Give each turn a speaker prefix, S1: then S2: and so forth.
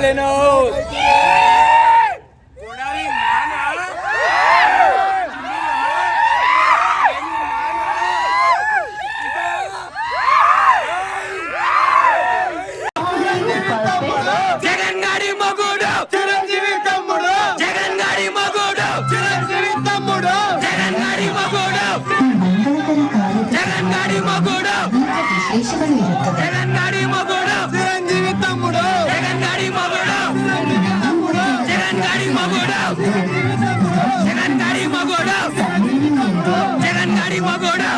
S1: ಗೆಲ್ಲಲೇನೋ
S2: జగన్ గాడి మగుడు చిరంజీవి తమ్ముడు, జగన్ గాడి మగుడు చిరంజీవి తమ్ముడు, జగన్ గాడి మగుడు, జగన్ గాడి మగుడు, జగన్ గాడి మగుడు చిరంజీవి తమ్ముడు, జగన్ గాడి మగుడు, జగన్ గాడి మగుడు, జగన్ గాడి మగుడు, జగన్ గాడి మగుడు,